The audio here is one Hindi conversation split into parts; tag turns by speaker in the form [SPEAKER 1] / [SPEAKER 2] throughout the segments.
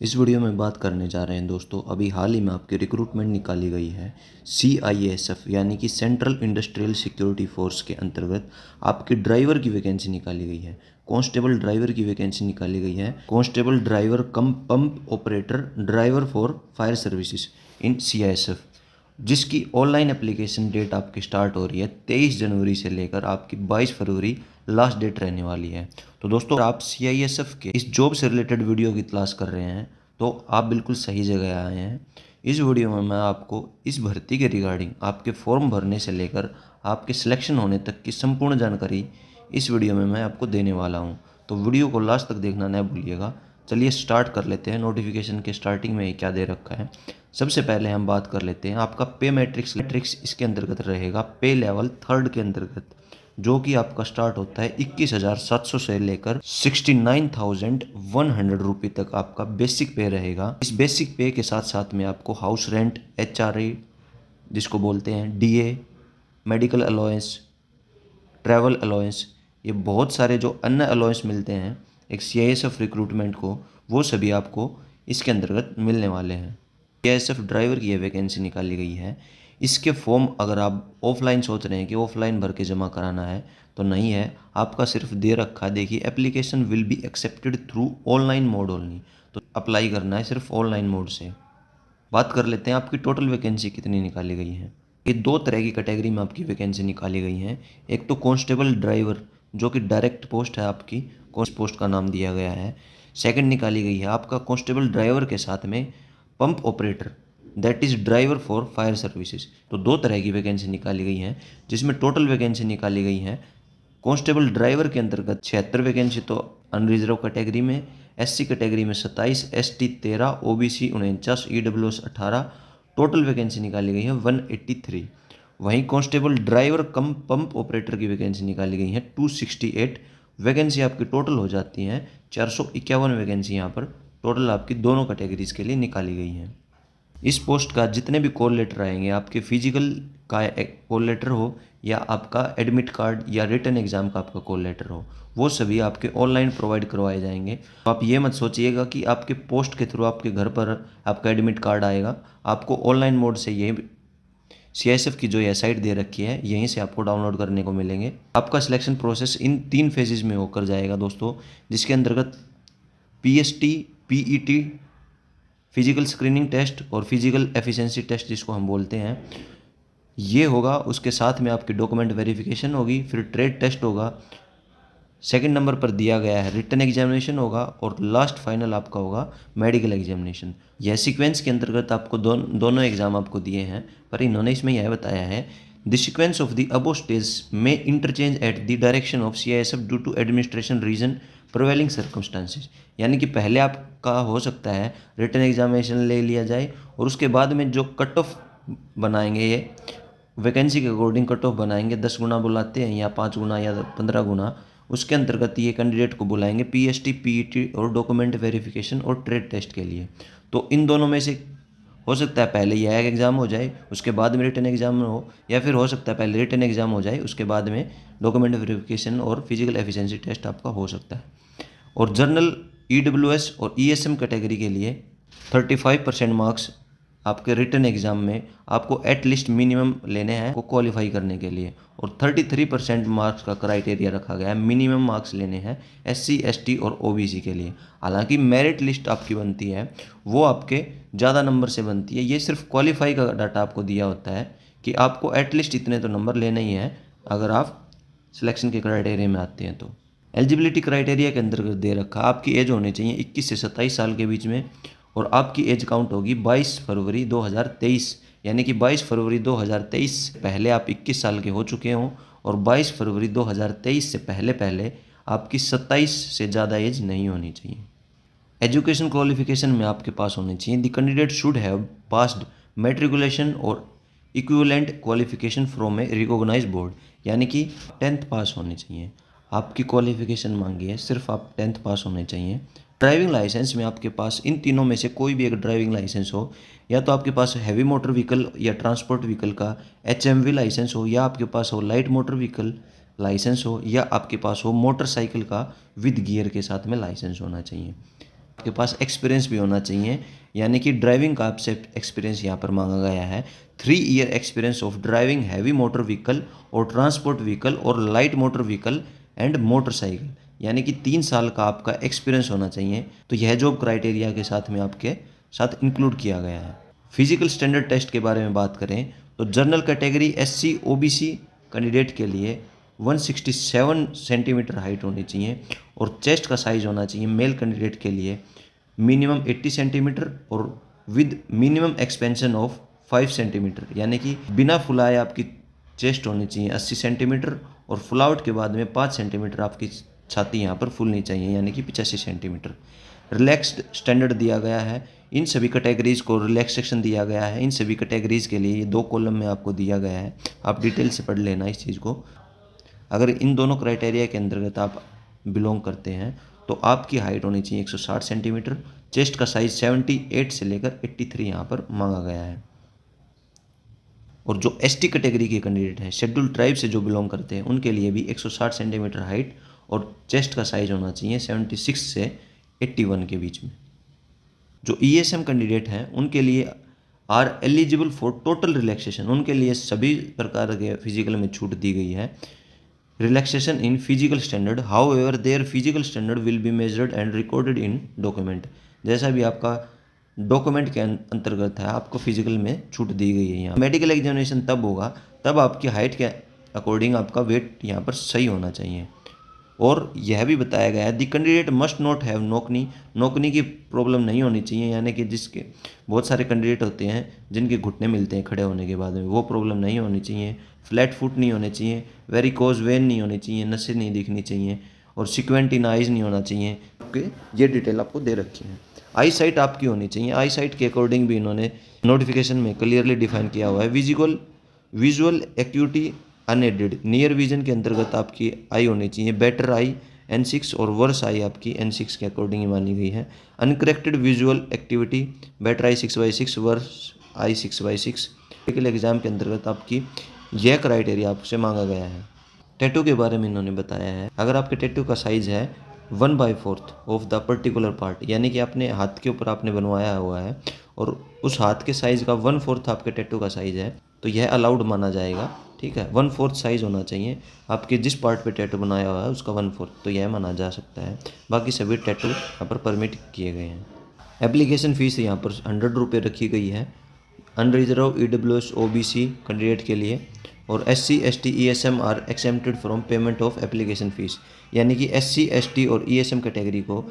[SPEAKER 1] इस वीडियो में बात करने जा रहे हैं दोस्तों, अभी हाल ही में आपकी रिक्रूटमेंट निकाली गई है CISF यानी कि सेंट्रल इंडस्ट्रियल सिक्योरिटी फोर्स के अंतर्गत आपकी ड्राइवर की वैकेंसी निकाली गई है। कांस्टेबल ड्राइवर की वैकेंसी निकाली गई है। Constable driver come pump operator driver for fire services in CISF, जिसकी ऑनलाइन एप्लीकेशन डेट आपकी स्टार्ट हो रही है 23 जनवरी से लेकर आपकी 22 फरवरी लास्ट डेट रहने वाली है। तो दोस्तों, आप CISF के इस जॉब से रिलेटेड वीडियो की तलाश कर रहे हैं तो आप बिल्कुल सही जगह आए हैं। इस वीडियो में मैं आपको इस भर्ती के रिगार्डिंग आपके फॉर्म भरने से लेकर आपके सिलेक्शन होने तक की संपूर्ण जानकारी इस वीडियो में मैं आपको देने वाला हूं। तो वीडियो को लास्ट तक देखना न भूलिएगा। चलिए स्टार्ट कर लेते हैं। नोटिफिकेशन के स्टार्टिंग में क्या दे रखा है, सबसे पहले हम बात कर लेते हैं आपका पे मैट्रिक्स इसके अंतर्गत रहेगा पे लेवल 3 के अंतर्गत, जो कि आपका स्टार्ट होता है 21,700 से लेकर 69,100 रुपये तक आपका बेसिक पे रहेगा। इस बेसिक पे के साथ साथ में आपको हाउस रेंट, HRA जिसको बोलते हैं, DA, medical allowance, travel allowance, ये बहुत सारे जो अन्य अलाउंस मिलते हैं एक CISF रिक्रूटमेंट को, वो सभी आपको इसके अंतर्गत मिलने वाले हैं। CISF ड्राइवर की ये वैकेंसी निकाली गई है। इसके फॉर्म अगर आप ऑफलाइन सोच रहे हैं कि ऑफलाइन भर के जमा कराना है तो नहीं है, आपका सिर्फ दे रखा है, देखिए, application will be accepted through online mode only. तो अप्लाई करना है सिर्फ ऑनलाइन मोड से। बात कर लेते हैं आपकी टोटल वैकेंसी कितनी निकाली गई है। ये दो तरह की कैटेगरी में आपकी वैकेंसी निकाली गई है। एक तो कांस्टेबल ड्राइवर, जो कि डायरेक्ट पोस्ट है आपकी, पोस्ट का नाम दिया गया है। सेकंड निकाली गई है आपका कांस्टेबल ड्राइवर के साथ में pump operator, that is driver for fire services. तो दो तरह की वैकेंसी निकाली गई हैं, जिसमें टोटल वैकेंसी निकाली गई है कांस्टेबल ड्राइवर के अंतर्गत 76 वैकेंसी तो अनरिजर्व कैटेगरी में, SC कैटेगरी में 27, ST 13, OBC 49, EWS 18, total vacancy निकाली गई है 183। वहीं कांस्टेबल ड्राइवर कम पंप ऑपरेटर की वैकेंसी निकाली गई है 268। वैकेंसी आपकी टोटल हो जाती हैं 451 वैकेंसी यहाँ पर टोटल आपकी दोनों कैटेगरीज के लिए निकाली गई हैं। इस पोस्ट का जितने भी कॉल लेटर आएंगे, आपके फिजिकल का कॉल लेटर हो या आपका एडमिट कार्ड या रिटन एग्ज़ाम का आपका कॉल लेटर हो, वो सभी आपके ऑनलाइन प्रोवाइड करवाए जाएंगे। तो आप ये मत सोचिएगा कि आपके पोस्ट के थ्रू आपके घर पर आपका एडमिट कार्ड आएगा। आपको ऑनलाइन मोड से ये CISF की जो ये साइट दे रखी है, यहीं से आपको डाउनलोड करने को मिलेंगे। आपका सिलेक्शन प्रोसेस इन 3 फेजेज़ में होकर जाएगा दोस्तों, जिसके अंतर्गत PST, PET physical screening test और फिजिकल एफिशिएंसी टेस्ट जिसको हम बोलते हैं, ये होगा। उसके साथ में आपकी डॉक्यूमेंट वेरिफिकेशन होगी, फिर ट्रेड टेस्ट होगा, सेकंड नंबर पर दिया गया है रिटन एग्जामिनेशन होगा, और लास्ट फाइनल आपका होगा मेडिकल एग्जामिनेशन। यह सीक्वेंस के अंतर्गत आपको दोनों एग्जाम आपको दिए हैं, पर इन्होंने इसमें यह बताया है the sequence of the above stage में interchange at the direction of CISF due to administration reason prevailing circumstances. यानी कि पहले आपका हो सकता है रिटन एग्जामिनेशन ले लिया जाए और उसके बाद में जो कट ऑफ बनाएंगे, ये वैकेंसी के अकॉर्डिंग कट ऑफ बनाएंगे, 10 गुना बुलाते हैं या 5 गुना या 15 गुना, उसके अंतर्गत ये कैंडिडेट को बुलाएंगे PST, PET और डॉक्यूमेंट वेरिफिकेशन और ट्रेड टेस्ट के लिए। तो इन दोनों में से हो सकता है पहले यह एग्ज़ाम हो जाए, उसके बाद में रिटन एग्ज़ाम हो, या फिर हो सकता है पहले रिटन एग्ज़ाम हो जाए, उसके बाद में डॉक्यूमेंट वेरिफिकेशन और फिजिकल एफिशिएंसी टेस्ट आपका हो सकता है। और जर्नल, EWS और ESM कैटेगरी के लिए 35% मार्क्स आपके रिटन एग्ज़ाम में आपको एटलीस्ट मिनिमम लेने हैं को क्वालिफाई करने के लिए, और 33% मार्क्स का क्राइटेरिया रखा गया है, मिनिमम मार्क्स लेने हैं SC, ST और OBC के लिए। हालांकि मेरिट लिस्ट आपकी बनती है वो आपके ज़्यादा नंबर से बनती है। ये सिर्फ क्वालिफाई का डाटा आपको दिया होता है कि आपको एटलीस्ट इतने तो नंबर लेने ही हैं अगर आप सिलेक्शन के क्राइटेरिया में आते हैं। तो एलिजिबिलिटी क्राइटेरिया के अंतर्गत दे रखा, आपकी एज होनी चाहिए 21 से 27 साल के बीच में, और आपकी एज काउंट होगी 22 फरवरी 2023, यानी कि 22 फरवरी 2023 से पहले आप 21 साल के हो चुके हों, और 22 फरवरी 2023 से पहले पहले आपकी 27 से ज़्यादा एज नहीं होनी चाहिए। एजुकेशन क्वालिफिकेशन में आपके पास होनी चाहिए the candidate should have passed matriculation और equivalent qualification from a recognised board, यानी कि 10th पास होने चाहिए। आपकी क्वालिफिकेशन मांगी है, सिर्फ आप 10th पास होने चाहिए। ड्राइविंग लाइसेंस में आपके पास इन तीनों में से कोई भी एक ड्राइविंग लाइसेंस हो, या तो आपके पास हैवी मोटर व्हीकल या ट्रांसपोर्ट व्हीकल का HMV लाइसेंस हो, या आपके पास हो लाइट मोटर व्हीकल लाइसेंस हो, या आपके पास हो मोटरसाइकिल का विद गियर के साथ में लाइसेंस होना चाहिए। आपके पास एक्सपीरियंस भी होना चाहिए, यानी कि ड्राइविंग का आपसे एक्सपीरियंस यहाँ पर मांगा गया है। 3 year experience of driving heavy motor vehicle और ट्रांसपोर्ट व्हीकल और light motor vehicle and motorcycle, यानी कि 3 साल का आपका एक्सपीरियंस होना चाहिए। तो यह जॉब क्राइटेरिया के साथ में आपके साथ इंक्लूड किया गया है। फिजिकल स्टैंडर्ड टेस्ट के बारे में बात करें तो general category SC OBC candidate के लिए 167 सेंटीमीटर हाइट होनी चाहिए और चेस्ट का साइज होना चाहिए मेल कैंडिडेट के लिए मिनिमम 80 सेंटीमीटर और with minimum expansion of 5 centimetre, यानी कि बिना फुलाए आपकी चेस्ट होनी चाहिए 80 सेंटीमीटर और फुलाउट के बाद में 5 सेंटीमीटर आपकी छाती यहाँ पर फुलनी चाहिए, यानी कि 85 सेंटीमीटर। रिलैक्स्ड स्टैंडर्ड दिया गया है, इन सभी कैटेगरीज को रिलैक्सेशन दिया गया है। इन सभी कैटेगरीज के लिए ये 2 कॉलम में आपको दिया गया है, आप डिटेल से पढ़ लेना इस चीज़ को। अगर इन दोनों क्राइटेरिया के अंतर्गत आप बिलोंग करते हैं तो आपकी हाइट होनी चाहिए 160 सेंटीमीटर, चेस्ट का साइज 78 से लेकर 83 यहाँ पर मांगा गया है। और जो ST कैटेगरी के कैंडिडेट हैं, शेड्यूल ट्राइब से जो बिलोंग करते हैं, उनके लिए भी 160 सेंटीमीटर हाइट और चेस्ट का साइज होना चाहिए 76 से 81 के बीच में। जो ESM कैंडिडेट हैं उनके लिए are eligible for total relaxation, उनके लिए सभी प्रकार के फिजिकल में छूट दी गई है। Relaxation in physical standard, how ever their physical standard will be measured and recorded in document. जैसा भी आपका डॉक्यूमेंट के अंतर्गत है, आपको फिजिकल में छूट दी गई है। यहाँ मेडिकल एग्जामिनेशन तब होगा तब आपकी हाइट के अकॉर्डिंग आपका वेट यहाँ पर सही होना चाहिए। और यह भी बताया गया है the candidate must not have knock knee, knock knee की प्रॉब्लम नहीं होनी चाहिए, यानी कि जिसके बहुत सारे कैंडिडेट होते हैं जिनके घुटने मिलते हैं खड़े होने के बाद में, वो प्रॉब्लम नहीं होनी चाहिए। फ्लैट फुट नहीं होने चाहिए, वेरिकोज वेन नहीं होनी चाहिए, नसें नहीं दिखनी चाहिए और सिक्वेंट इन आइज नहीं होना चाहिए। आपके ये डिटेल आपको दे रखी है। आई साइट आपकी होनी चाहिए, आई साइट के अकॉर्डिंग भी इन्होंने नोटिफिकेशन में क्लियरली डिफाइन किया हुआ है। Visual acuity unaided, near vision के अंतर्गत आपकी आई होनी चाहिए बेटर आई N6 और वर्स आई आपकी N6 के अकॉर्डिंग ही मानी गई है। Uncorrected visual activity better eye 6/6 worse eye 6/6 medical exam के अंतर्गत आपकी यह क्राइटेरिया आपसे मांगा गया है। टैटू के बारे में इन्होंने बताया है, अगर आपके टैटू का साइज़ है 1/4 ऑफ द पर्टिकुलर पार्ट, यानी कि अपने हाथ के ऊपर आपने बनवाया हुआ है और उस हाथ के साइज़ का 1/4 आपके टैटू का साइज़ है, तो यह अलाउड माना जाएगा। ठीक है, 1/4 साइज़ होना चाहिए आपके जिस पार्ट पे टैटू बनाया हुआ है उसका 1/4, तो यह माना जा सकता है। बाकी सभी टैटू यहाँ पर परमिट किए गए हैं। एप्लीकेशन फ़ीस यहाँ पर 100 रुपये रखी गई है अनरिजर्व EWS OBC कैंडिडेट के लिए, और SC ST ESM are exempted from payment of application fees, यानी कि SC ST और ESM कैटेगरी को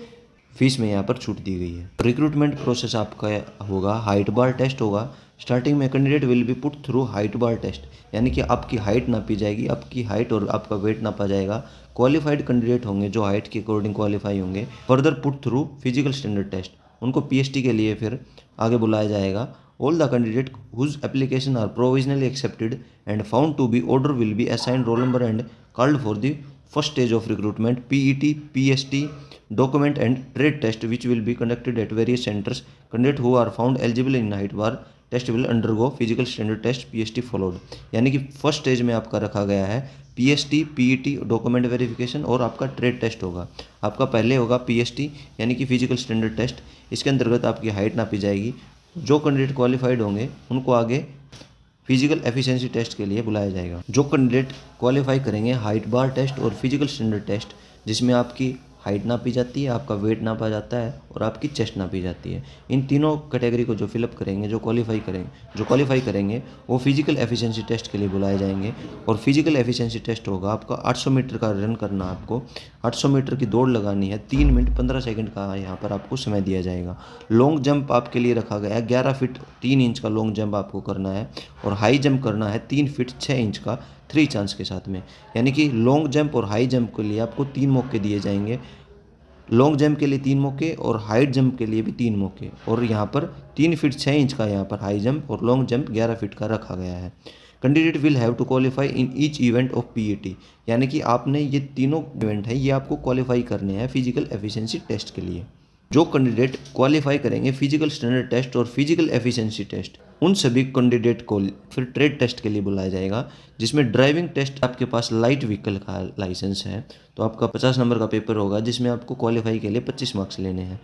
[SPEAKER 1] फीस में यहाँ पर छूट दी गई है। रिक्रूटमेंट प्रोसेस आपका होगा, हाइट बार टेस्ट होगा। स्टार्टिंग में candidate will be put through height bar test, यानी कि आपकी हाइट नापी जाएगी, आपकी हाइट और आपका वेट नापा जाएगा। क्वालिफाइड कैंडिडेट होंगे जो हाइट के अकॉर्डिंग क्वालिफाई होंगे, further put through physical standard test, उनको PST के लिए फिर आगे बुलाया जाएगा। All the candidate whose application are provisionally accepted and found to be order will be assigned roll number and called for the first stage of recruitment PET PST document and trade test which will be conducted at various centers. Candidate who are found eligible in height bar test will undergo physical standard test PST followed, यानी कि फर्स्ट स्टेज में आपका रखा गया है PST PET डॉक्यूमेंट वेरिफिकेशन और आपका ट्रेड टेस्ट होगा। आपका पहले होगा PST यानी कि फिजिकल स्टैंडर्ड टेस्ट, इसके अंतर्गत आपकी हाइट नापी जाएगी। जो कैंडिडेट क्वालिफाइड होंगे उनको आगे फिजिकल एफिशिएंसी टेस्ट के लिए बुलाया जाएगा। जो कैंडिडेट क्वालिफाई करेंगे हाइट बार टेस्ट और फिजिकल स्टैंडर्ड टेस्ट, जिसमें आपकी हाइट नापी जाती है, आपका वेट नापा जाता है और आपकी चेस्ट नापी जाती है, इन तीनों कैटेगरी को जो फिलअप करेंगे, जो क्वालिफाई करेंगे वो फिजिकल एफिशिएंसी टेस्ट के लिए बुलाए जाएंगे। और फिजिकल एफिशिएंसी टेस्ट होगा आपका 800 मीटर का रन करना, आपको 800 मीटर की दौड़ लगानी है, 3 मिनट 15 सेकंड का यहाँ पर आपको समय दिया जाएगा। लॉन्ग जंप आपके लिए रखा गया है 11 फीट 3 इंच का लॉन्ग जंप आपको करना है और हाई जंप करना है 3 फीट 6 इंच का 3 चांस के साथ में, यानी कि लॉन्ग जंप और हाई जंप के लिए आपको 3 मौके दिए जाएंगे। लॉन्ग जंप के लिए 3 मौके और हाइट जंप के लिए भी 3 मौके, और यहाँ पर 3 फीट 6 इंच का यहाँ पर हाई जंप और लॉन्ग जंप 11 फीट का रखा गया है। Candidate will have to qualify in each event of PET, यानी कि आपने ये तीनों इवेंट हैं ये आपको क्वालिफाई करने हैं फिजिकल एफिशिएंसी टेस्ट के लिए। जो कैंडिडेट क्वालिफाई करेंगे फिजिकल स्टैंडर्ड टेस्ट और फिजिकल एफिशिएंसी टेस्ट, उन सभी कैंडिडेट को फिर ट्रेड टेस्ट के लिए बुलाया जाएगा, जिसमें ड्राइविंग टेस्ट आपके पास लाइट व्हीकल का लाइसेंस है तो आपका 50 नंबर का पेपर होगा, जिसमें आपको क्वालिफाई के लिए 25 मार्क्स लेने हैं।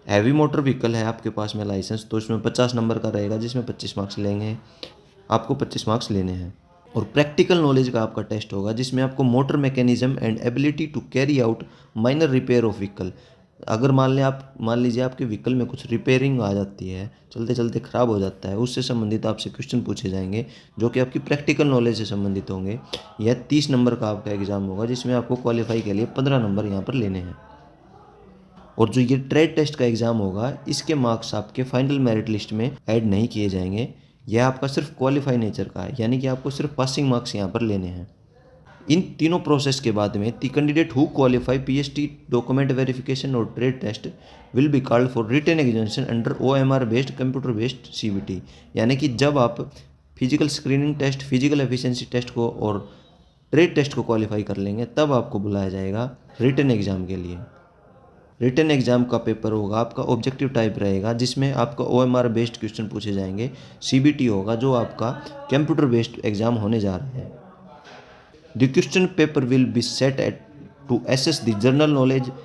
[SPEAKER 1] हैवी मोटर व्हीकल है आपके पास में लाइसेंस, तो इसमें 50 नंबर का रहेगा, जिसमें 25 मार्क्स लेंगे, आपको 25 मार्क्स लेने हैं। और प्रैक्टिकल नॉलेज का आपका टेस्ट होगा, जिसमें आपको motor mechanism and ability to carry out minor repair of vehicle. अगर मान लीजिए आपके व्हीकल में कुछ रिपेयरिंग आ जाती है, चलते चलते ख़राब हो जाता है, उससे संबंधित आपसे क्वेश्चन पूछे जाएंगे जो कि आपकी प्रैक्टिकल नॉलेज से संबंधित होंगे। यह 30 नंबर का आपका एग्ज़ाम होगा, जिसमें आपको क्वालिफाई के लिए 15 नंबर यहाँ पर लेने हैं। और जो ये ट्रेड टेस्ट का एग्ज़ाम होगा, इसके मार्क्स आपके फाइनल मेरिट लिस्ट में ऐड नहीं किए जाएंगे। यह आपका सिर्फ क्वालिफाई नेचर का है, यानी कि आपको सिर्फ पासिंग मार्क्स यहाँ पर लेने हैं। इन तीनों प्रोसेस के बाद में the candidate who qualify PHT document verification और trade test will be called for written examination under OMR based computer based CBT. यानी कि जब आप physical screening test, physical efficiency test को और ट्रेड टेस्ट को क्वालिफाई कर लेंगे, तब आपको बुलाया जाएगा रिटन एग्ज़ाम के लिए। रिटन एग्ज़ाम का पेपर होगा आपका ऑब्जेक्टिव टाइप रहेगा, जिसमें आपका ओएमआर बेस्ड क्वेश्चन पूछे जाएंगे। सीबीटी होगा जो आपका कंप्यूटर बेस्ड एग्ज़ाम होने जा रहा है। The question paper will be set to assess the general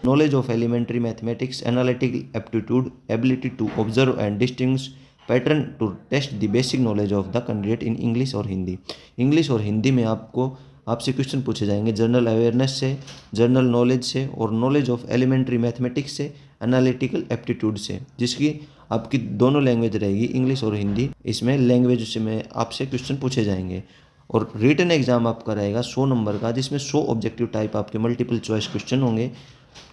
[SPEAKER 1] knowledge of elementary mathematics, analytical aptitude, ability to observe and distinguish pattern, to test the basic knowledge of the candidate in English और हिंदी। इंग्लिश और हिंदी में आपसे क्वेश्चन पूछे जाएंगे जनरल अवेयरनेस से, जनरल नॉलेज से और नॉलेज ऑफ एलिमेंट्री मैथमेटिक्स से, एनालिटिकल एप्टीट्यूड से, जिसकी आपकी दोनों लैंग्वेज रहेगी, इंग्लिश और हिंदी। इसमें लैंग्वेज से में आपसे क्वेश्चन पूछे जाएंगे। और रिटन एग्ज़ाम आपका रहेगा 100 नंबर का, जिसमें 100 ऑब्जेक्टिव टाइप आपके मल्टीपल चॉइस क्वेश्चन होंगे,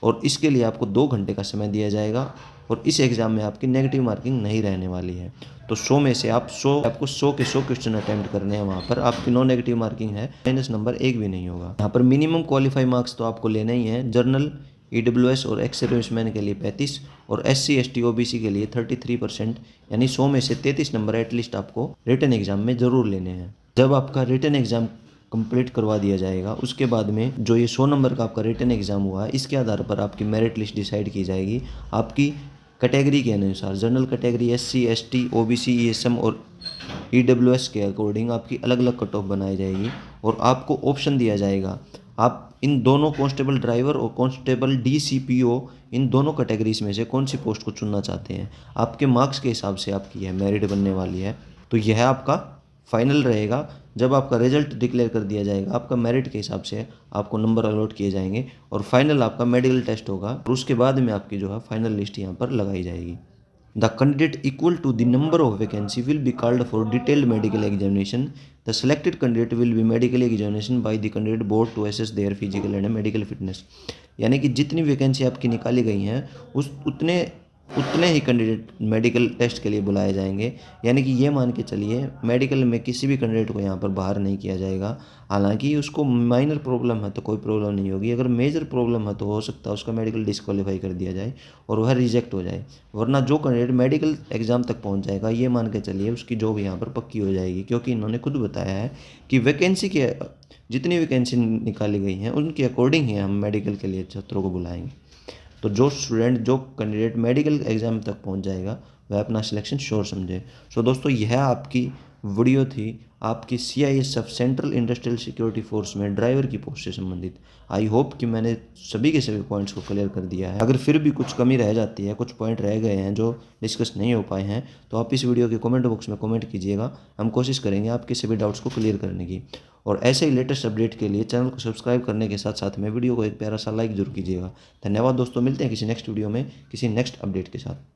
[SPEAKER 1] और इसके लिए आपको 2 घंटे का समय दिया जाएगा। और इस एग्ज़ाम में आपकी नेगेटिव मार्किंग नहीं रहने वाली है। तो 100 में से आपको 100 के 100 क्वेश्चन अटैम्प्ट करने हैं। वहाँ पर आपकी नो नेगेटिव मार्किंग है, माइनस नंबर एक भी नहीं होगा। यहाँ पर मिनिमम क्वालिफाई मार्क्स तो आपको लेना ही है। जर्नल, ईडब्ल्यूएस और एक्स सर्विसमैन के लिए 35 और एससी एसटी ओबीसी के लिए 33%, यानी 100 में से 33 नंबर एटलीस्ट आपको रिटन एग्ज़ाम में ज़रूर लेने हैं। जब आपका रिटन एग्ज़ाम कंप्लीट करवा दिया जाएगा, उसके बाद में जो ये 100 नंबर का आपका रिटन एग्ज़ाम हुआ है, इसके आधार पर आपकी मेरिट लिस्ट डिसाइड की जाएगी। आपकी कैटेगरी के अनुसार general category, SC ST OBC ESM और ईडब्ल्यूएस के अकॉर्डिंग आपकी अलग अलग कट ऑफ बनाई जाएगी। और आपको ऑप्शन दिया जाएगा, आप इन दोनों कांस्टेबल ड्राइवर और कांस्टेबल डीसीपीओ, इन दोनों कैटेगरीज में से कौन सी पोस्ट को चुनना चाहते हैं। आपके मार्क्स के हिसाब से आपकी यह मेरिट बनने वाली है। तो यह आपका फाइनल रहेगा। जब आपका रिजल्ट डिक्लेयर कर दिया जाएगा, आपका मेरिट के हिसाब से आपको नंबर अलॉट किए जाएंगे और फाइनल आपका मेडिकल टेस्ट होगा, और उसके बाद में आपकी जो है फाइनल लिस्ट यहाँ पर लगाई जाएगी। The candidate equal to the number of vacancy will be called for detailed medical examination. The selected candidate will be medical examination by the candidate board to assess their physical and medical fitness. यानी कि जितनी वैकेंसी आपकी निकाली गई हैं, उतने ही कैंडिडेट मेडिकल टेस्ट के लिए बुलाए जाएंगे। यानी कि ये मान के चलिए, मेडिकल में किसी भी कैंडिडेट को यहाँ पर बाहर नहीं किया जाएगा। हालांकि उसको माइनर प्रॉब्लम है तो कोई प्रॉब्लम नहीं होगी, अगर मेजर प्रॉब्लम है तो हो सकता है उसका मेडिकल डिस्क्वालीफाई कर दिया जाए और वह रिजेक्ट हो जाए। वरना जो कैंडिडेट मेडिकल एग्ज़ाम तक पहुँच जाएगा, ये मान के चलिए उसकी जॉब यहाँ पर पक्की हो जाएगी, क्योंकि इन्होंने खुद बताया है कि वैकेंसी के जितनी वैकेंसी निकाली गई हैं उनके अकॉर्डिंग ही हम मेडिकल के लिए छात्रों को बुलाएंगे। तो जो कैंडिडेट मेडिकल एग्ज़ाम तक पहुंच जाएगा, वह अपना सिलेक्शन श्योर समझे। सो दोस्तों, यह आपकी वीडियो थी आपकी CISF central industrial security force में ड्राइवर की पोस्ट से संबंधित। आई होप कि मैंने सभी के सभी पॉइंट्स को क्लियर कर दिया है। अगर फिर भी कुछ कमी रह जाती है, कुछ पॉइंट रह गए हैं जो डिस्कस नहीं हो पाए हैं, तो आप इस वीडियो के कमेंट बॉक्स में कमेंट कीजिएगा। हम कोशिश करेंगे आपके सभी डाउट्स को क्लियर करने की। और ऐसे ही लेटेस्ट अपडेट के लिए चैनल को सब्सक्राइब करने के साथ साथ में वीडियो को एक प्यारा सा लाइक जरूर कीजिएगा। धन्यवाद दोस्तों, मिलते हैं किसी नेक्स्ट वीडियो में किसी नेक्स्ट अपडेट के साथ।